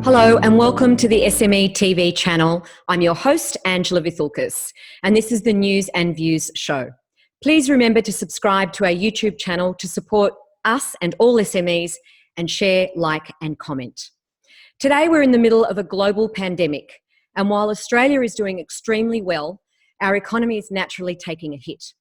Hello and welcome to the SME TV channel. I'm your host, Angela Vithulkas, and this is the News and Views show. Please remember to subscribe to our YouTube channel to support us and all SMEs, and share, like and comment. Today we're in the middle of a global pandemic, and while Australia is doing extremely well, our economy is naturally taking a hit.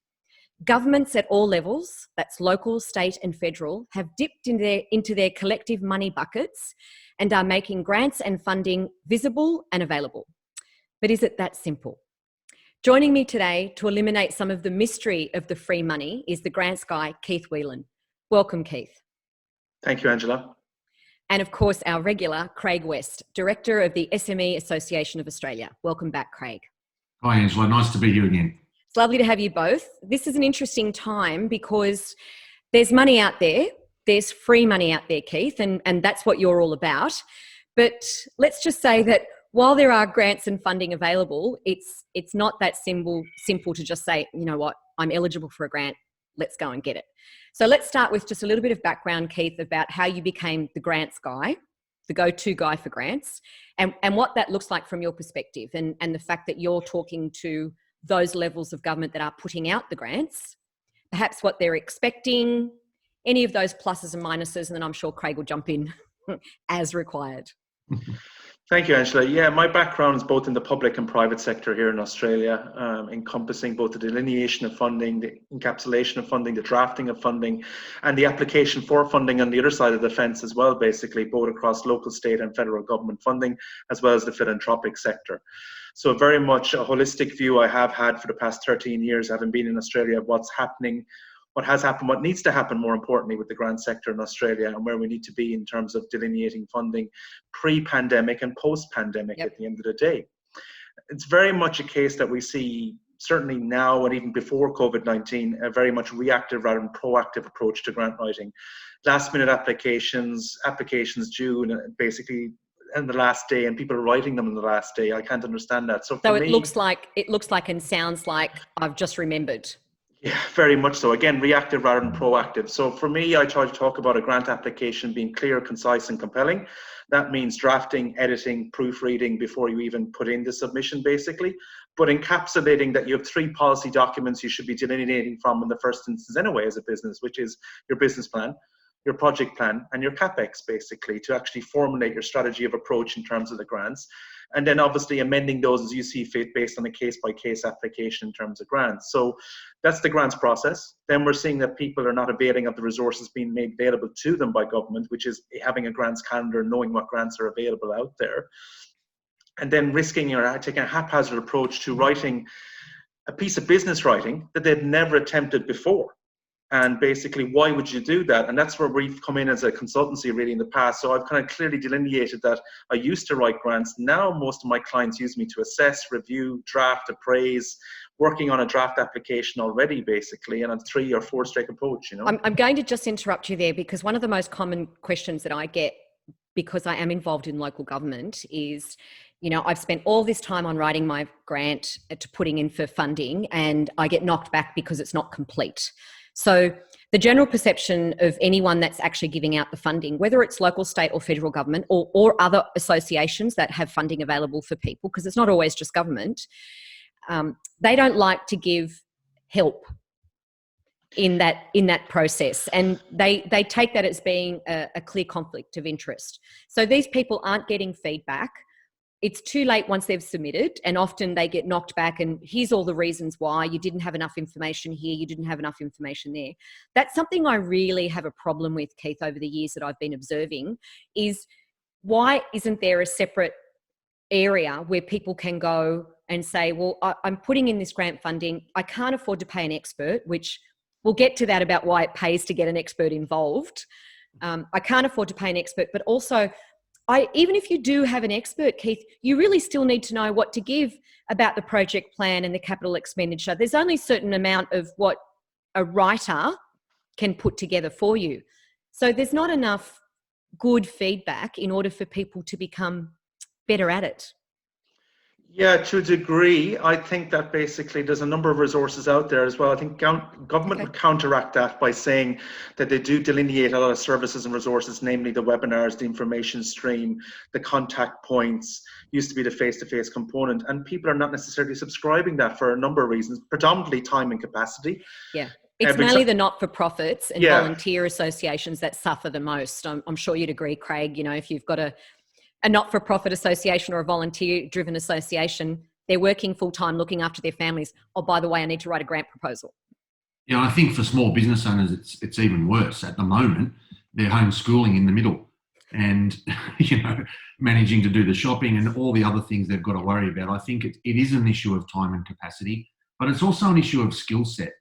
Governments at all levels, that's local, state and federal, have dipped into their collective money buckets and are making grants and funding visible and available. But is it that simple? Joining me today to eliminate some of the mystery of the free money is the grants guy, Keith Whelan. Welcome, Keith. Thank you, Angela. And of course, our regular, Craig West, Director of the SME Association of Australia. Welcome back, Craig. Hi, Angela. Nice to be you again. It's lovely to have you both. This is an interesting time because there's money out there. There's free money out there, Keith, and that's what you're all about. But let's just say that while there are grants and funding available, it's not that simple to just say, you know what, I'm eligible for a grant, let's go and get it. So let's start with just a little bit of background, Keith, about how you became the grants guy, the go-to guy for grants, and what that looks like from your perspective, and the fact that you're talking to those levels of government that are putting out the grants, perhaps what they're expecting, any of those pluses and minuses, and then I'm sure Craig will jump in as required. Thank you, Angela. Yeah, my background is both in the public and private sector here in Australia, encompassing both the delineation of funding, the encapsulation of funding, the drafting of funding, and the application for funding on the other side of the fence as well, basically, both across local, state and federal government funding, as well as the philanthropic sector. So very much a holistic view I have had for the past 13 years, having been in Australia, of what's happening, what has happened, what needs to happen, more importantly, with the grant sector in Australia, and where we need to be in terms of delineating funding pre-pandemic and post-pandemic. At the end of the day. It's very much a case that we see, certainly now and even before COVID-19, a very much reactive rather than proactive approach to grant writing. Last minute applications due basically in the last day, and people are writing them in the last day. I can't understand that. So it looks like and sounds like I've just remembered. Yeah, very much so. Again, reactive rather than proactive. So for me, I try to talk about a grant application being clear, concise and compelling. That means drafting, editing, proofreading before you even put in the submission, basically. But encapsulating that you have 3 policy documents you should be delineating from in the first instance anyway as a business, which is your business plan, your project plan and your CapEx, basically, to actually formulate your strategy of approach in terms of the grants. And then obviously amending those as you see fit based on a case-by-case application in terms of grants. So that's the grants process. Then we're seeing that people are not availing of the resources being made available to them by government, which is having a grants calendar, knowing what grants are available out there. And then risking or taking a haphazard approach to writing a piece of business writing that they've never attempted before. And basically, why would you do that? And that's where we've come in as a consultancy really in the past. So I've kind of clearly delineated that I used to write grants. Now most of my clients use me to assess, review, draft, appraise, working on a draft application already, basically, and a 3 or 4 step approach, you know. I'm going to just interrupt you there, because one of the most common questions that I get, because I am involved in local government, is, you know, I've spent all this time on writing my grant to putting in for funding, and I get knocked back because it's not complete. So the general perception of anyone that's actually giving out the funding, whether it's local, state or federal government or other associations that have funding available for people, because it's not always just government, they don't like to give help in that process, and they take that as being a clear conflict of interest. So these people aren't getting feedback. It's too late once they've submitted, and often they get knocked back and here's all the reasons why you didn't have enough information here, you didn't have enough information there. That's something I really have a problem with, Keith, over the years that I've been observing, is why isn't there a separate area where people can go and say, well, I'm putting in this grant funding, I can't afford to pay an expert, which we'll get to that about why it pays to get an expert involved. I can't afford to pay an expert, but also even if you do have an expert, Keith, you really still need to know what to give about the project plan and the capital expenditure. There's only a certain amount of what a writer can put together for you. So there's not enough good feedback in order for people to become better at it. Yeah, to a degree. I think that basically there's a number of resources out there as well. I think government Okay. would counteract that by saying that they do delineate a lot of services and resources, namely the webinars, the information stream, the contact points, used to be the face-to-face component. And people are not necessarily subscribing that for a number of reasons, predominantly time and capacity. Yeah. It's Every mainly ti- the not-for-profits and yeah, volunteer associations that suffer the most. I'm sure you'd agree, Craig. You know, if you've got a not-for-profit association or a volunteer-driven association, they're working full-time looking after their families. Oh, by the way, I need to write a grant proposal. Yeah, I think for small business owners, it's even worse. At the moment, they're homeschooling in the middle and, managing to do the shopping and all the other things they've got to worry about. I think it is an issue of time and capacity, but it's also an issue of skill set.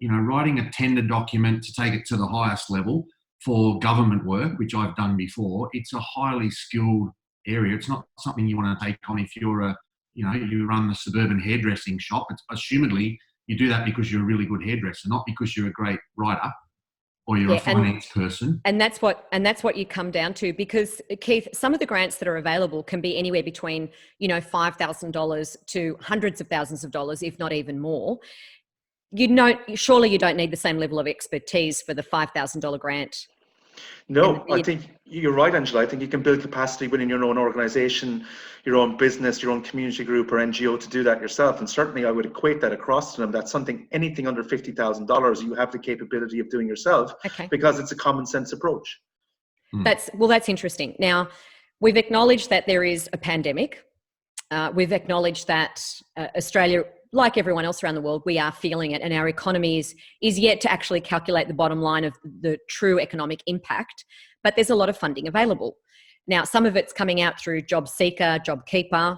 Writing a tender document to take it to the highest level for government work, which I've done before, it's a highly skilled area. It's not something you want to take on if you're you run the suburban hairdressing shop. It's assumedly you do that because you're a really good hairdresser, not because you're a great writer or you're a finance person. And that's what you come down to, because Keith, some of the grants that are available can be anywhere between, $5,000 to hundreds of thousands of dollars, if not even more. Surely you don't need the same level of expertise for the $5,000 grant. no, I think you're right, Angela. I think you can build capacity within your own organization, your own business, your own community group or NGO to do that yourself. And certainly I would equate that across to them. That's anything under $50,000 you have the capability of doing yourself, Okay. because it's a common sense approach. That's interesting. Now, we've acknowledged that there is a pandemic. We've acknowledged that Australia, like everyone else around the world, we are feeling it, and our economy is yet to actually calculate the bottom line of the true economic impact. But there's a lot of funding available. Now, some of it's coming out through JobSeeker, JobKeeper.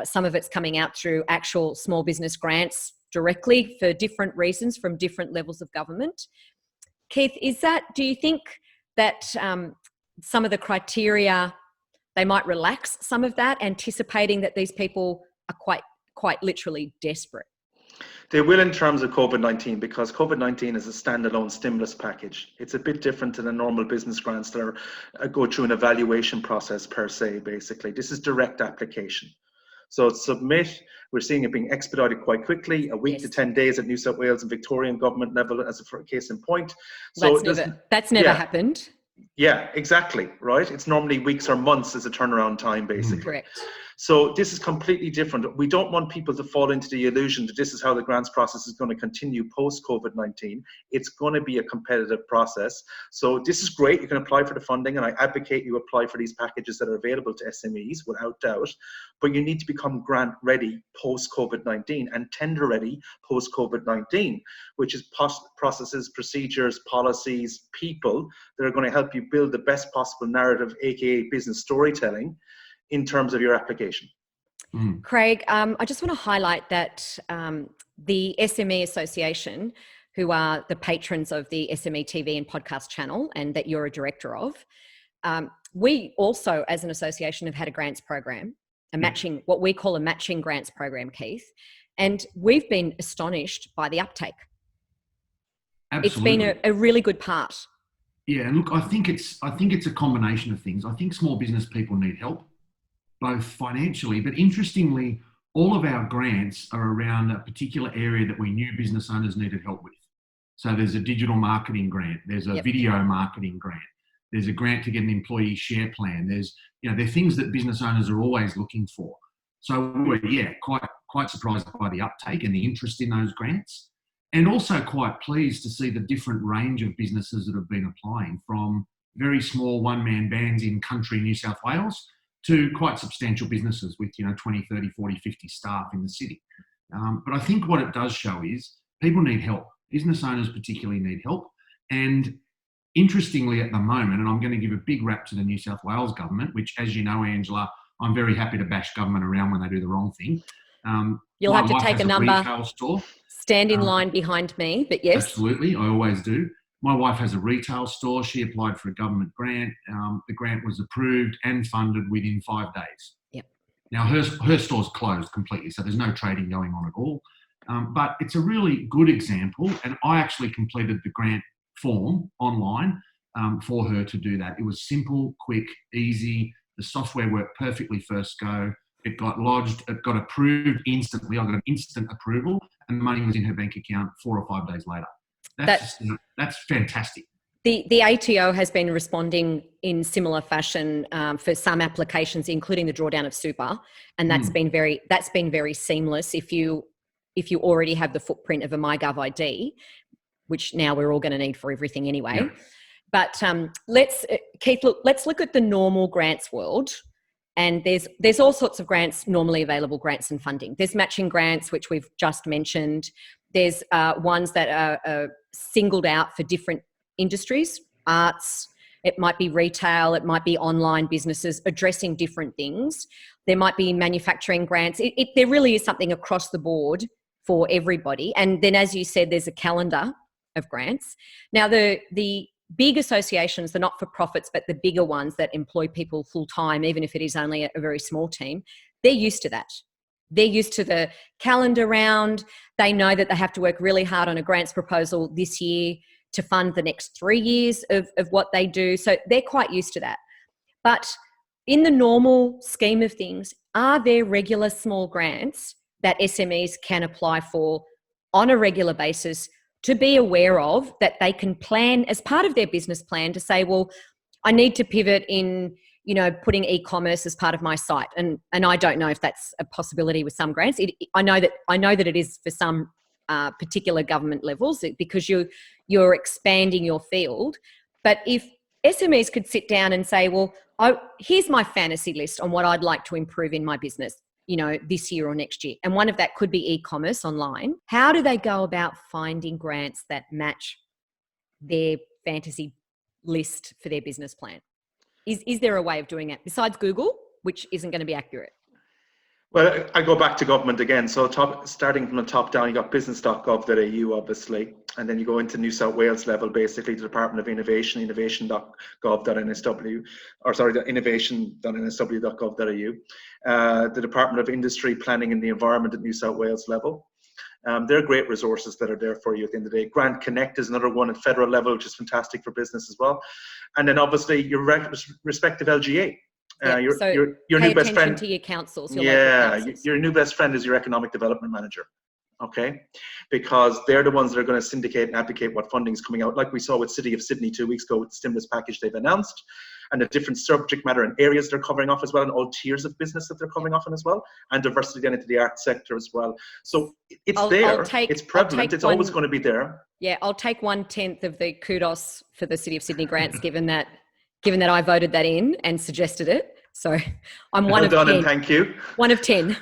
Some of it's coming out through actual small business grants directly for different reasons from different levels of government. Keith, do you think that some of the criteria, they might relax some of that, anticipating that these people are quite literally desperate? They will in terms of COVID-19, because COVID-19 is a standalone stimulus package. It's a bit different to the normal business grants that go through an evaluation process per se, basically. This is direct application. So submit, we're seeing it being expedited quite quickly, a week to 10 days at New South Wales and Victorian government level as a case in point. So that's never happened. Yeah, exactly, right? It's normally weeks or months as a turnaround time, basically. Correct. So this is completely different. We don't want people to fall into the illusion that this is how the grants process is going to continue post-COVID-19. It's going to be a competitive process. So this is great. You can apply for the funding, and I advocate you apply for these packages that are available to SMEs without doubt. But you need to become grant ready post-COVID-19 and tender ready post-COVID-19, which is processes, procedures, policies, people that are going to help you build the best possible narrative, aka business storytelling, in terms of your application. Craig, I just want to highlight that the SME Association, who are the patrons of the SME TV and podcast channel, and that you're a director of, we also, as an association, have had a grants program, what we call a matching grants program, Keith, and we've been astonished by the uptake. Absolutely. It's been a really good part. Yeah, and look, I think it's a combination of things. I think small business people need help, both financially, but interestingly, all of our grants are around a particular area that we knew business owners needed help with. So there's a digital marketing grant, there's a video marketing grant, there's a grant to get an employee share plan. They're things that business owners are always looking for. So we were, quite surprised by the uptake and the interest in those grants, and also quite pleased to see the different range of businesses that have been applying, from very small one-man bands in country New South Wales to quite substantial businesses with 20, 30, 40, 50 staff in the city. But I think what it does show is people need help. Business owners particularly need help. And interestingly at the moment, and I'm going to give a big rap to the New South Wales government, which, as you know, Angela, I'm very happy to bash government around when they do the wrong thing. You'll have to take a number, retail store. Stand in line behind me, but yes. Absolutely, I always do. My wife has a retail store. She applied for a government grant. The grant was approved and funded within 5 days. Yep. Now, her store's closed completely, so there's no trading going on at all. But it's a really good example, and I actually completed the grant form online for her to do that. It was simple, quick, easy. The software worked perfectly first go. It got lodged, it got approved instantly. I got an instant approval, and the money was in her bank account 4 or 5 days later. That's fantastic. The ATO has been responding in similar fashion for some applications, including the drawdown of super, and that's been very seamless. If you already have the footprint of a MyGov ID, which now we're all going to need for everything anyway. Yeah. But Keith, let's look at the normal grants world. And there's all sorts of grants, normally available grants and funding. There's matching grants, which we've just mentioned. There's ones that are singled out for different industries, arts, it might be retail, it might be online businesses addressing different things. There might be manufacturing grants. There really is something across the board for everybody. And then, as you said, there's a calendar of grants. Now, the big associations, the not-for-profits, but the bigger ones that employ people full-time, even if it is only a very small team, they're used to that. They're used to the calendar round. They know that they have to work really hard on a grants proposal this year to fund the next 3 years of what they do. So they're quite used to that. But in the normal scheme of things, are there regular small grants that SMEs can apply for on a regular basis to be aware of, that they can plan as part of their business plan to say, well, I need to pivot in, putting e-commerce as part of my site. And I don't know if that's a possibility with some grants. I know that it is for some particular government levels, because you're expanding your field. But if SMEs could sit down and say, well, here's my fantasy list on what I'd like to improve in my business, this year or next year. And one of that could be e-commerce online. How do they go about finding grants that match their fantasy list for their business plan? Is there a way of doing it besides Google, which isn't going to be accurate? Well, I go back to government again. So starting from the top down, you got business.gov.au, obviously, and then you go into New South Wales level, basically the Department of Innovation, innovation.nsw.gov.au, the Department of Industry, Planning and the Environment at New South Wales level. There are great resources that are there for you at the end of the day. Grant Connect is another one at federal level, which is fantastic for business as well. And then obviously your respective LGA. Your new best friend to your councils. Your new best friend is your economic development manager, okay? Because they're the ones that are going to syndicate and advocate what funding is coming out, like we saw with City of Sydney 2 weeks ago with the stimulus package they've announced, and the different subject matter and areas they're covering off as well, and all tiers of business that they're covering off on as well, and diversity then into the arts sector as well. So it's it's prevalent, it's always going to be there. Yeah, I'll take 1/10 of the kudos for the City of Sydney grants, given that I voted that in and suggested it. So I'm one of 10. And thank you. 1 of 10.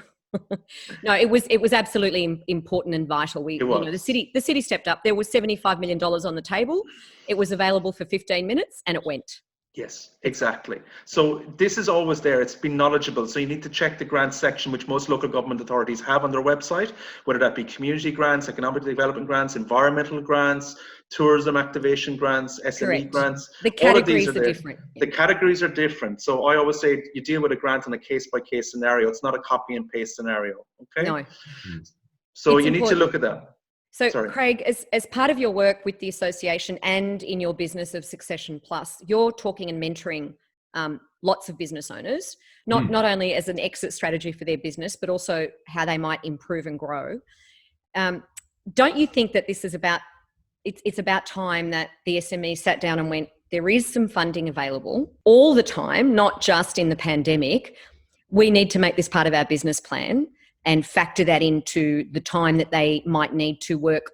No, it was absolutely important and vital. The city stepped up. There was $75 million on the table. It was available for 15 minutes and it went. Yes, exactly. So this is always there. It's been knowledgeable. So you need to check the grants section, which most local government authorities have on their website, whether that be community grants, economic development grants, environmental grants, tourism activation grants, SME Correct. grants. The categories are different. The categories are different. So I always say you deal with a grant on a case-by-case scenario. It's not a copy and paste scenario. Okay. No. So you need to look at that. So Craig, as part of your work with the association and in your business of Succession Plus, you're talking and mentoring lots of business owners, not only as an exit strategy for their business, but also how they might improve and grow. Don't you think that this is it's about time that the SME sat down and went, there is some funding available all the time, not just in the pandemic. We need to make this part of our business plan and factor that into the time that they might need to work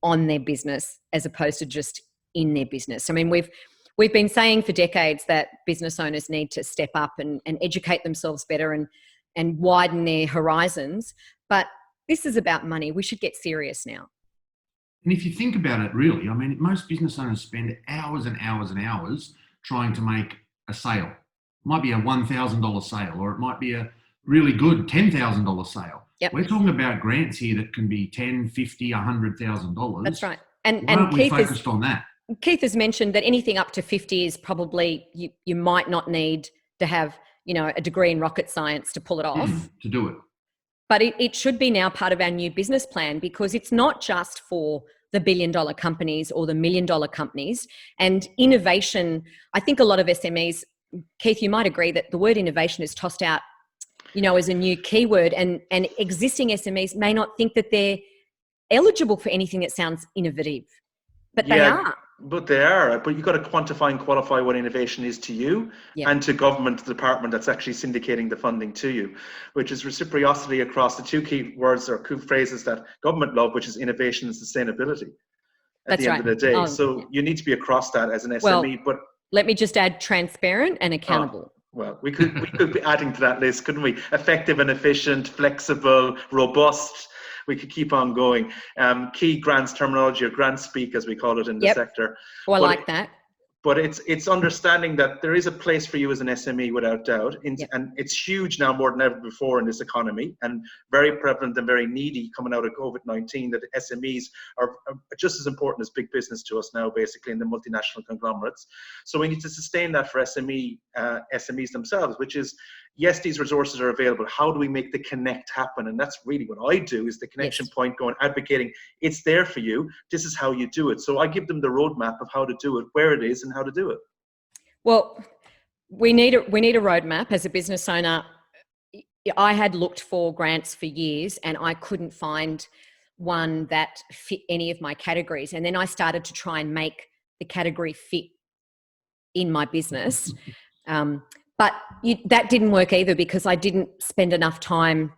on their business as opposed to just in their business. I mean, we've been saying for decades that business owners need to step up and educate themselves better and widen their horizons. But this is about money. We should get serious now. And if you think about it, really, I mean, most business owners spend hours and hours and hours trying to make a sale. It might be a $1,000 sale, or it might be a really good $10,000 sale. Yep. We're talking about grants here that can be $10,000, $50,000, $100,000. That's right. And Keith focused on that. Keith has mentioned that anything up to 50 is probably you might not need to have a degree in rocket science to pull it off. To do it. But it should be now part of our new business plan, because it's not just for the $1 billion companies or the $1 million companies. And innovation, I think a lot of SMEs, Keith, you might agree that the word innovation is tossed out, as a new keyword, and existing SMEs may not think that they're eligible for anything that sounds innovative, but they are. But they are. But you've got to quantify and qualify what innovation is to you and to government department that's actually syndicating the funding to you, which is reciprocity across the two key words or key phrases that government love, which is innovation and sustainability at the end of the day. You need to be across that as an SME. But let me just add transparent and accountable. Well, we could be adding to that list, couldn't we? Effective and efficient, flexible, robust. We could keep on going. Key grants terminology, or grant speak, as we call it in the sector. Oh, I like that. But it's understanding that there is a place for you as an SME, without doubt. And it's huge now, more than ever before in this economy, and very prevalent and very needy coming out of COVID-19, that SMEs are just as important as big business to us now, basically, in the multinational conglomerates. So we need to sustain that for SMEs themselves, which is, yes, these resources are available. How do we make the connect happen? And that's really what I do, is the connection point, going, advocating, it's there for you. This is how you do it. So I give them the roadmap of how to do it, where it is, and how to do it. Well, we need a roadmap. As a business owner, I had looked for grants for years and I couldn't find one that fit any of my categories. And then I started to try and make the category fit in my business. But that didn't work either, because I didn't spend enough time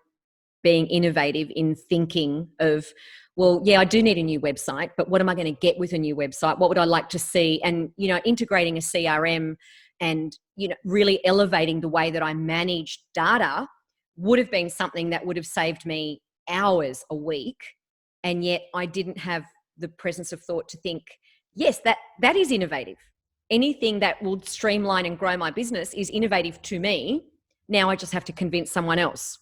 being innovative in thinking of, well, yeah, I do need a new website, but what am I going to get with a new website? What would I like to see? And, integrating a CRM and, really elevating the way that I manage data would have been something that would have saved me hours a week. And yet I didn't have the presence of thought to think, yes, that is innovative. Anything that will streamline and grow my business is innovative to me. Now I just have to convince someone else.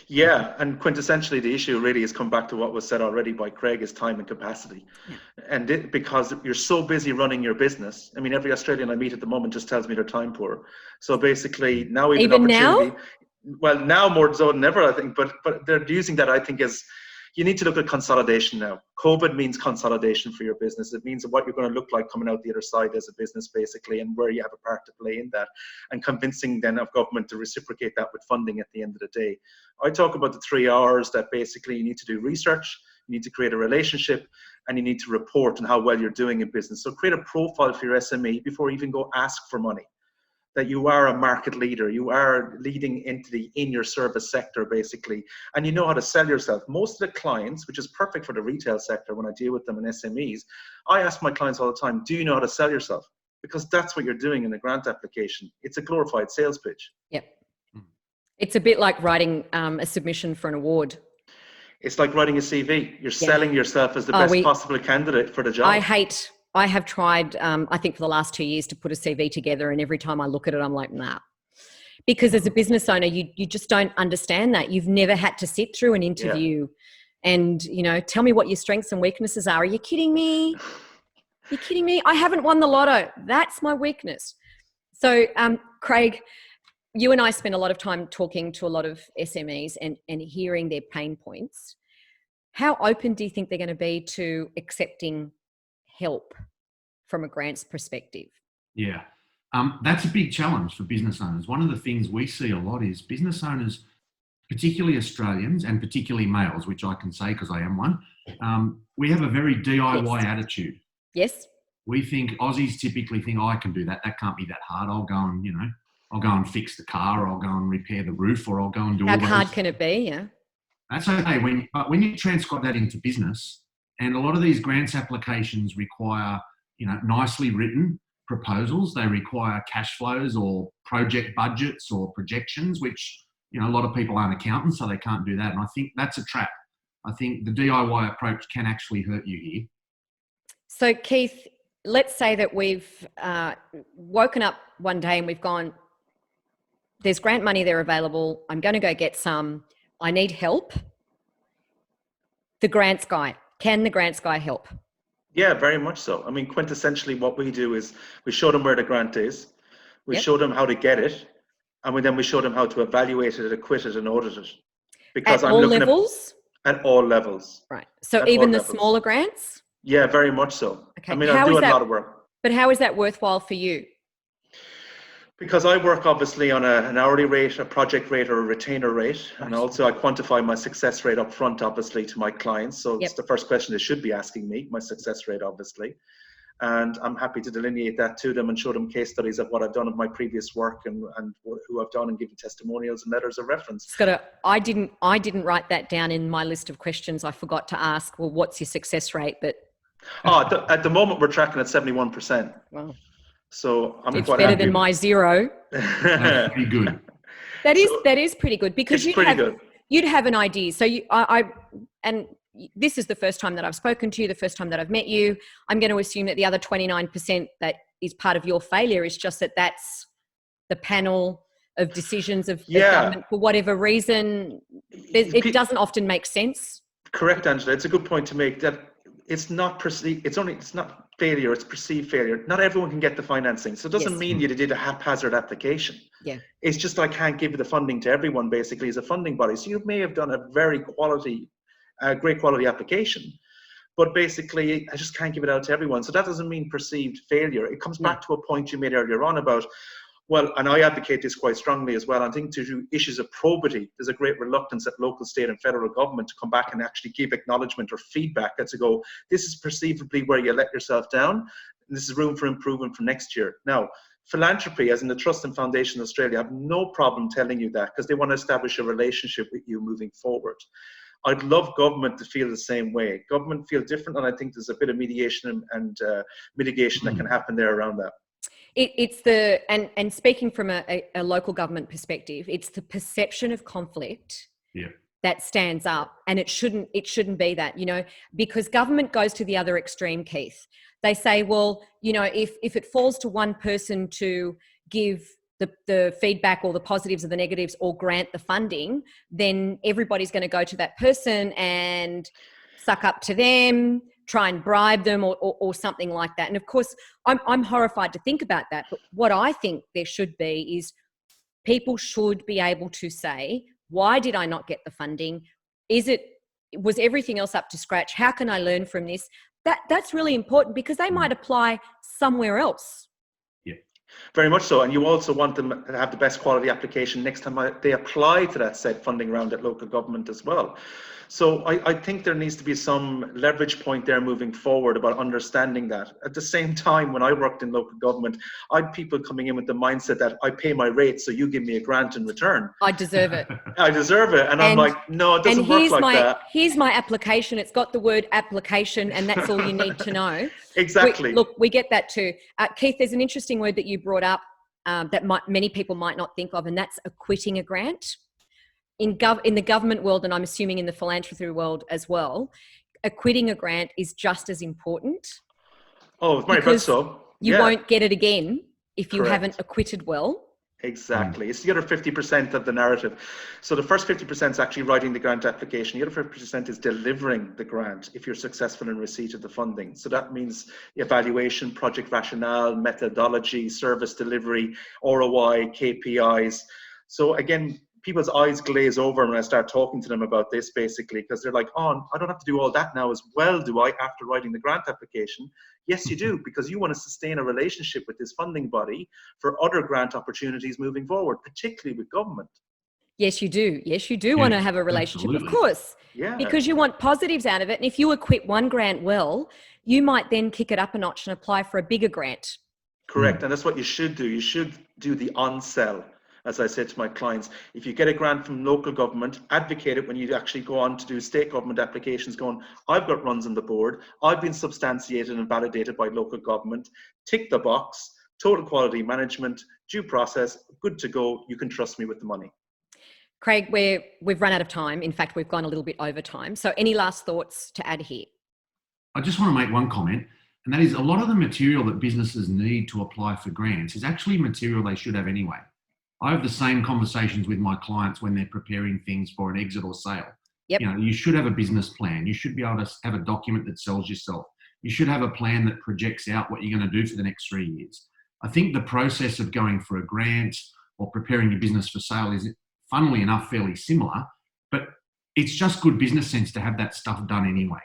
Yeah, and quintessentially the issue really has come back to what was said already by Craig, is time and capacity. And because you're so busy running your business, I mean, every Australian I meet at the moment just tells me they're time poor. So basically now we have an opportunity. Well, now more so than ever, I think, but they're using that, I think, as, you need to look at consolidation now. COVID means consolidation for your business. It means what you're going to look like coming out the other side as a business, basically, and where you have a part to play in that, and convincing then of government to reciprocate that with funding at the end of the day. I talk about the 3 R's, that basically you need to do research, you need to create a relationship, and you need to report on how well you're doing in business. So create a profile for your SME before you even go ask for money. That you are a market leader, you are a leading entity in your service sector, basically, and you know how to sell yourself. Most of the clients, which is perfect for the retail sector when I deal with them in SMEs, I ask my clients all the time, do you know how to sell yourself? Because that's what you're doing in a grant application. It's a glorified sales pitch. Yep. It's a bit like writing a submission for an award. It's like writing a CV. You're selling yourself as the best possible candidate for the job. I have tried, I think for the last 2 years, to put a CV together, and every time I look at it, I'm like, nah. Because as a business owner, you just don't understand that. You've never had to sit through an interview and, tell me what your strengths and weaknesses are. Are you kidding me? You're kidding me? I haven't won the lotto. That's my weakness. So, Craig, you and I spend a lot of time talking to a lot of SMEs and hearing their pain points. How open do you think they're going to be to accepting help from a grants perspective? Yeah, that's a big challenge for business owners. One of the things we see a lot is business owners, particularly Australians and particularly males, which I can say because I am one, we have a very DIY attitude. Yes. We think, Aussies typically think, I can do that. That can't be that hard. I'll go and fix the car, or I'll go and repair the roof, or I'll go and do all How those. hard can it be? Yeah. That's okay. When you transcribe that into business, and a lot of these grants applications require, nicely written proposals. They require cash flows or project budgets or projections, which, a lot of people aren't accountants, so they can't do that. And I think that's a trap. I think the DIY approach can actually hurt you here. So, Keith, let's say that we've woken up one day and we've gone, there's grant money there available. I'm going to go get some. I need help. The grants guy. Can the grants guy help? Yeah, very much so. I mean, quintessentially what we do is we show them where the grant is, we show them how to get it, and then we show them how to evaluate it, acquit it, and audit it. Because at all levels? At all levels. Right. So even the smaller grants? Yeah, very much so. Okay. I mean, I'm doing a lot of work. But how is that worthwhile for you? Because I work obviously on an hourly rate, a project rate, or a retainer rate. Right. And also I quantify my success rate up front, obviously, to my clients. So it's the first question they should be asking me, my success rate, obviously. And I'm happy to delineate that to them and show them case studies of what I've done of my previous work and who I've done, and give them testimonials and letters of reference. I didn't write that down in my list of questions. I forgot to ask, well, what's your success rate? But at the moment we're tracking at 71%. Wow. So I'm it's quite better happy. than my 0. That's pretty good. That is pretty good, because you'd have an idea. So and this is the first time that I've spoken to you, the first time that I've met you. I'm going to assume that the other 29% that is part of your failure is just that's the panel of decisions of government for whatever reason. It doesn't often make sense. Correct, Angela. It's a good point to make, that it's not perceived. It's not failure. It's perceived failure. Not everyone can get the financing, so it doesn't mean you did a haphazard application. Yeah, it's just I can't give the funding to everyone. Basically, as a funding body, so you may have done a very great quality application, but basically I just can't give it out to everyone. So that doesn't mean perceived failure. It comes back to a point you made earlier on about, well, and I advocate this quite strongly as well, I think to issues of probity, there's a great reluctance at local, state and federal government to come back and actually give acknowledgement or feedback, and to go, this is perceivably where you let yourself down, and this is room for improvement for next year. Now, philanthropy, as in the Trust and Foundation Australia, have no problem telling you that, because they want to establish a relationship with you moving forward. I'd love government to feel the same way. Government feel different, and I think there's a bit of mediation and mitigation that can happen there around that. It's and speaking from a local government perspective, it's the perception of conflict that stands up, and it shouldn't be that, because government goes to the other extreme, Keith. They say, well, if it falls to one person to give the feedback or the positives or the negatives or grant the funding, then everybody's going to go to that person and suck up to them, try and bribe them or something like that. And of course, I'm horrified to think about that. But what I think there should be is people should be able to say, why did I not get the funding? Was everything else up to scratch? How can I learn from this? That's really important, because they might apply somewhere else. Very much so. And you also want them to have the best quality application next time they apply to that said funding round at local government as well. So I think there needs to be some leverage point there moving forward about understanding that. At the same time, when I worked in local government, I had people coming in with the mindset that I pay my rate, so you give me a grant in return. I deserve it. I deserve it. And I'm like, no, it doesn't work like that. Here's my application. It's got the word application, and that's all you need to know. Exactly. We get that too. Keith, there's an interesting word that you brought up that many people might not think of, and that's acquitting a grant. In the government world, and I'm assuming in the philanthropy world as well, acquitting a grant is just as important. Oh, very much so. You won't get it again if you Correct. haven't acquitted well. Exactly. It's the other 50% of the narrative. So the first 50% is actually writing the grant application. The other 50% is delivering the grant if you're successful in receipt of the funding. So that means evaluation, project rationale, methodology, service delivery, ROI, KPIs. So again, people's eyes glaze over when I start talking to them about this, basically, because they're like, oh, I don't have to do all that now as well, do I, after writing the grant application? Yes, you do, because you want to sustain a relationship with this funding body for other grant opportunities moving forward, particularly with government. Yes, you do. Yes, you do want to have a relationship, absolutely. Of course, because you want positives out of it. And if you acquit one grant well, you might then kick it up a notch and apply for a bigger grant. Correct. And that's what you should do. You should do the on-sell. As I said to my clients, if you get a grant from local government, advocate it when you actually go on to do state government applications, going, I've got runs on the board, I've been substantiated and validated by local government, tick the box, total quality management, due process, good to go, you can trust me with the money. Craig, we've run out of time. In fact, we've gone a little bit over time. So any last thoughts to add here? I just want to make one comment, and that is a lot of the material that businesses need to apply for grants is actually material they should have anyway. I have the same conversations with my clients when they're preparing things for an exit or sale. Yep. You should have a business plan. You should be able to have a document that sells yourself. You should have a plan that projects out what you're going to do for the next 3 years. I think the process of going for a grant or preparing your business for sale is, funnily enough, fairly similar, but it's just good business sense to have that stuff done anyway.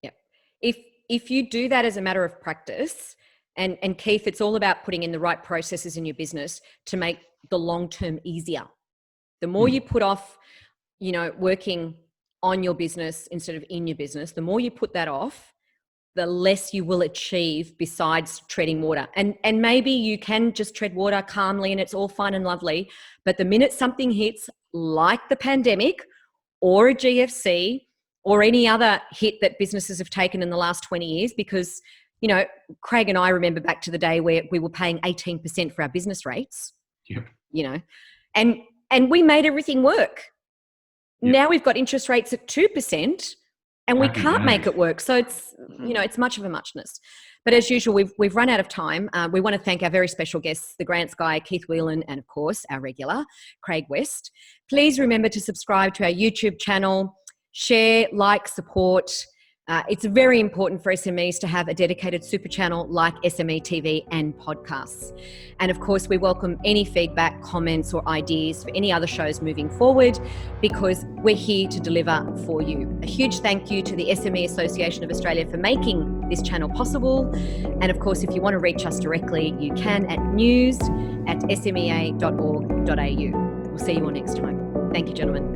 Yep. If you do that as a matter of practice, And Keith, it's all about putting in the right processes in your business to make the long term easier. The more you put off, working on your business instead of in your business, the more you put that off, the less you will achieve besides treading water. And maybe you can just tread water calmly and it's all fine and lovely. But the minute something hits, like the pandemic or a GFC or any other hit that businesses have taken in the last 20 years, because, Craig and I remember back to the day where we were paying 18% for our business rates, Yep. And we made everything work. Yep. Now we've got interest rates at 2%. And we Happy can't days. make it work. So it's, it's much of a muchness. But as usual, we've run out of time. We want to thank our very special guests, the grants guy, Keith Whelan, and of course, our regular, Craig West. Please remember to subscribe to our YouTube channel, share, like, support. It's very important for SMEs to have a dedicated super channel like SME TV and podcasts. And of course, we welcome any feedback, comments, or ideas for any other shows moving forward, because we're here to deliver for you. A huge thank you to the SME Association of Australia for making this channel possible. And of course, if you want to reach us directly, you can at news@smea.org.au. We'll see you all next time. Thank you, gentlemen.